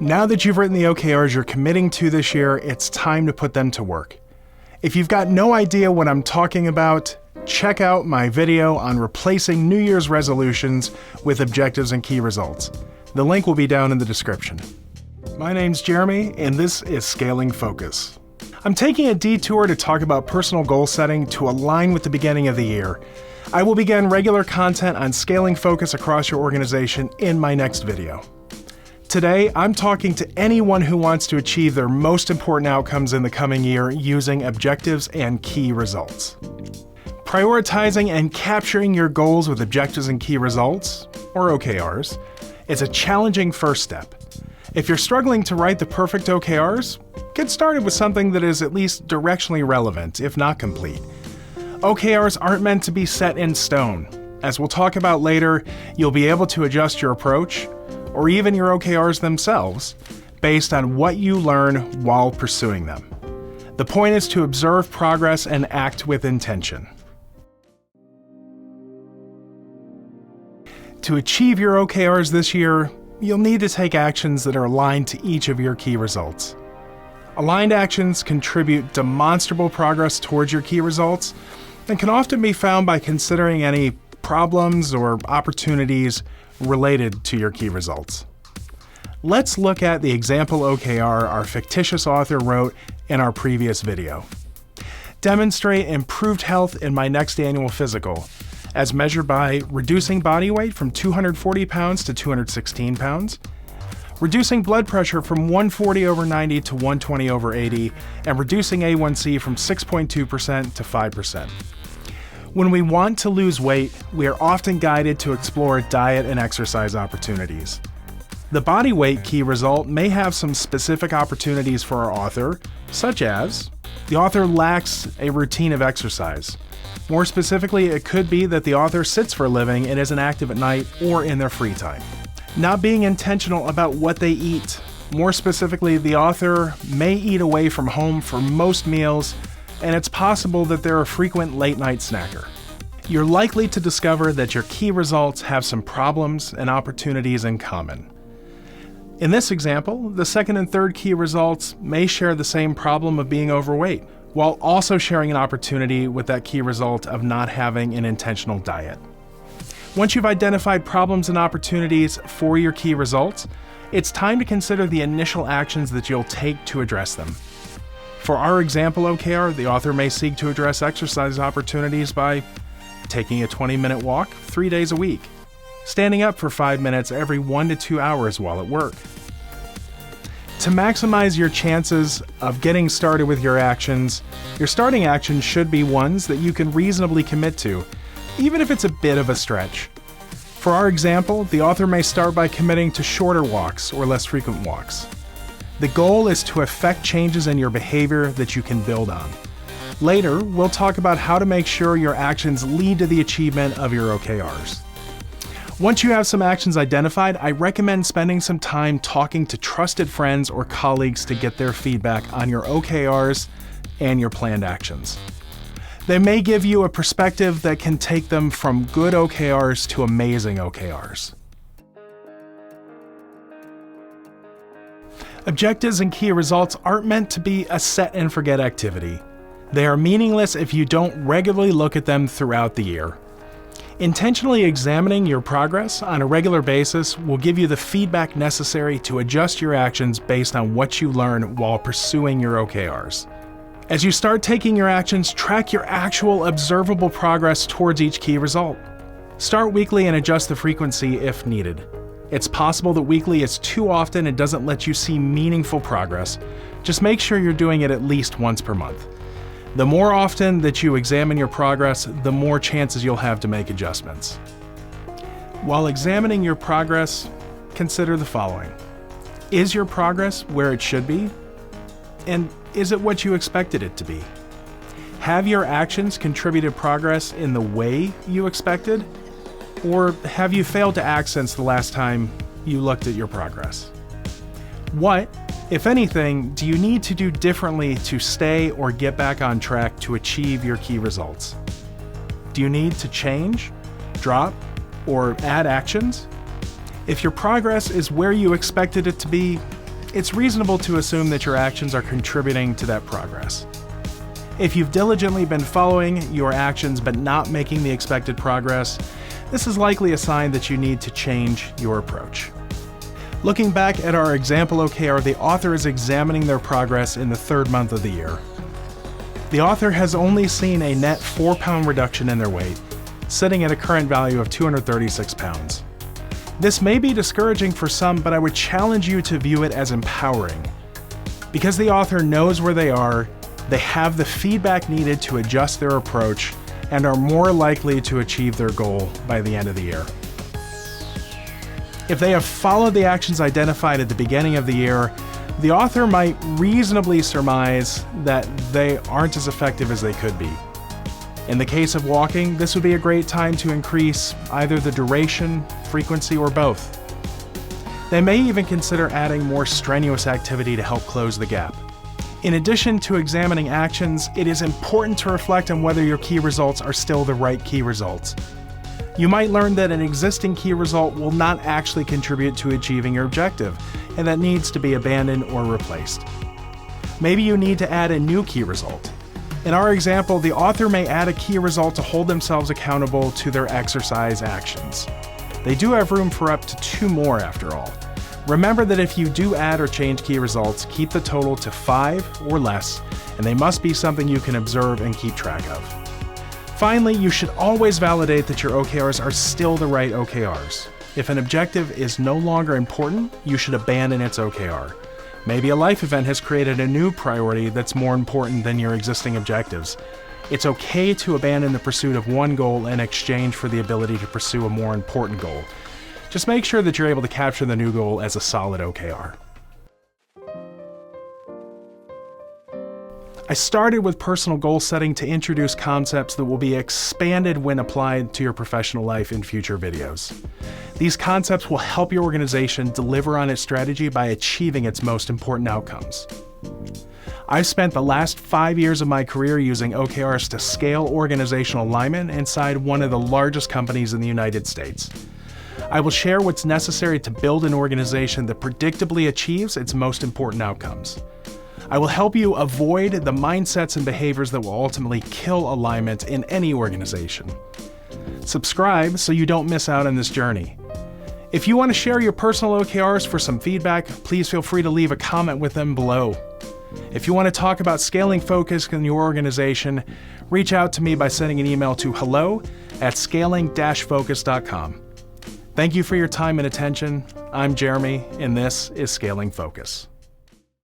Now that you've written the OKRs you're committing to this year, it's time to put them to work. If you've got no idea what I'm talking about, check out my video on replacing New Year's resolutions with objectives and key results. The link will be down in the description. My name's Jeremy, and this is Scaling Focus. I'm taking a detour to talk about personal goal setting to align with the beginning of the year. I will begin regular content on scaling focus across your organization in my next video. Today, I'm talking to anyone who wants to achieve their most important outcomes in the coming year using objectives and key results. Prioritizing and capturing your goals with objectives and key results, or OKRs, is a challenging first step. If you're struggling to write the perfect OKRs, get started with something that is at least directionally relevant, if not complete. OKRs aren't meant to be set in stone. As we'll talk about later, you'll be able to adjust your approach, or even your OKRs themselves, based on what you learn while pursuing them. The point is to observe progress and act with intention. To achieve your OKRs this year, you'll need to take actions that are aligned to each of your key results. Aligned actions contribute demonstrable progress towards your key results and can often be found by considering any problems or opportunities related to your key results. Let's look at the example OKR our fictitious author wrote in our previous video. Demonstrate improved health in my next annual physical, as measured by reducing body weight from 240 pounds to 216 pounds, reducing blood pressure from 140/90 to 120/80, and reducing A1C from 6.2% to 5%. When we want to lose weight, we are often guided to explore diet and exercise opportunities. The body weight key result may have some specific opportunities for our author, such as the author lacks a routine of exercise. More specifically, it could be that the author sits for a living and isn't active at night or in their free time. Not being intentional about what they eat. More specifically, the author may eat away from home for most meals, and it's possible that they're a frequent late-night snacker. You're likely to discover that your key results have some problems and opportunities in common. In this example, the second and third key results may share the same problem of being overweight, while also sharing an opportunity with that key result of not having an intentional diet. Once you've identified problems and opportunities for your key results, it's time to consider the initial actions that you'll take to address them. For our example OKR, the author may seek to address exercise opportunities by taking a 20-minute walk 3 days a week, standing up for 5 minutes every 1 to 2 hours while at work. To maximize your chances of getting started with your actions, your starting actions should be ones that you can reasonably commit to, even if it's a bit of a stretch. For our example, the author may start by committing to shorter walks or less frequent walks. The goal is to effect changes in your behavior that you can build on. Later, we'll talk about how to make sure your actions lead to the achievement of your OKRs. Once you have some actions identified, I recommend spending some time talking to trusted friends or colleagues to get their feedback on your OKRs and your planned actions. They may give you a perspective that can take them from good OKRs to amazing OKRs. Objectives and key results aren't meant to be a set and forget activity. They are meaningless if you don't regularly look at them throughout the year. Intentionally examining your progress on a regular basis will give you the feedback necessary to adjust your actions based on what you learn while pursuing your OKRs. As you start taking your actions, track your actual observable progress towards each key result. Start weekly and adjust the frequency if needed. It's possible that weekly is too often and doesn't let you see meaningful progress. Just make sure you're doing it at least once per month. The more often that you examine your progress, the more chances you'll have to make adjustments. While examining your progress, consider the following. Is your progress where it should be? And is it what you expected it to be? Have your actions contributed progress in the way you expected? Or have you failed to act since the last time you looked at your progress? What, if anything, do you need to do differently to stay or get back on track to achieve your key results? Do you need to change, drop, or add actions? If your progress is where you expected it to be, it's reasonable to assume that your actions are contributing to that progress. If you've diligently been following your actions but not making the expected progress, this is likely a sign that you need to change your approach. Looking back at our example OKR, the author is examining their progress in the third month of the year. The author has only seen a net 4-pound reduction in their weight, sitting at a current value of 236 pounds. This may be discouraging for some, but I would challenge you to view it as empowering. Because the author knows where they are, they have the feedback needed to adjust their approach and are more likely to achieve their goal by the end of the year. If they have followed the actions identified at the beginning of the year, the author might reasonably surmise that they aren't as effective as they could be. In the case of walking, this would be a great time to increase either the duration, frequency, or both. They may even consider adding more strenuous activity to help close the gap. In addition to examining actions, it is important to reflect on whether your key results are still the right key results. You might learn that an existing key result will not actually contribute to achieving your objective, and that needs to be abandoned or replaced. Maybe you need to add a new key result. In our example, the author may add a key result to hold themselves accountable to their exercise actions. They do have room for up to 2 more after all. Remember that if you do add or change key results, keep the total to 5 or less, and they must be something you can observe and keep track of. Finally, you should always validate that your OKRs are still the right OKRs. If an objective is no longer important, you should abandon its OKR. Maybe a life event has created a new priority that's more important than your existing objectives. It's okay to abandon the pursuit of one goal in exchange for the ability to pursue a more important goal. Just make sure that you're able to capture the new goal as a solid OKR. I started with personal goal setting to introduce concepts that will be expanded when applied to your professional life in future videos. These concepts will help your organization deliver on its strategy by achieving its most important outcomes. I've spent the last 5 years of my career using OKRs to scale organizational alignment inside one of the largest companies in the United States. I will share what's necessary to build an organization that predictably achieves its most important outcomes. I will help you avoid the mindsets and behaviors that will ultimately kill alignment in any organization. Subscribe so you don't miss out on this journey. If you want to share your personal OKRs for some feedback, please feel free to leave a comment with them below. If you want to talk about scaling focus in your organization, reach out to me by sending an email to hello@scaling-focus.com. Thank you for your time and attention. I'm Jeremy, and this is Scaling Focus.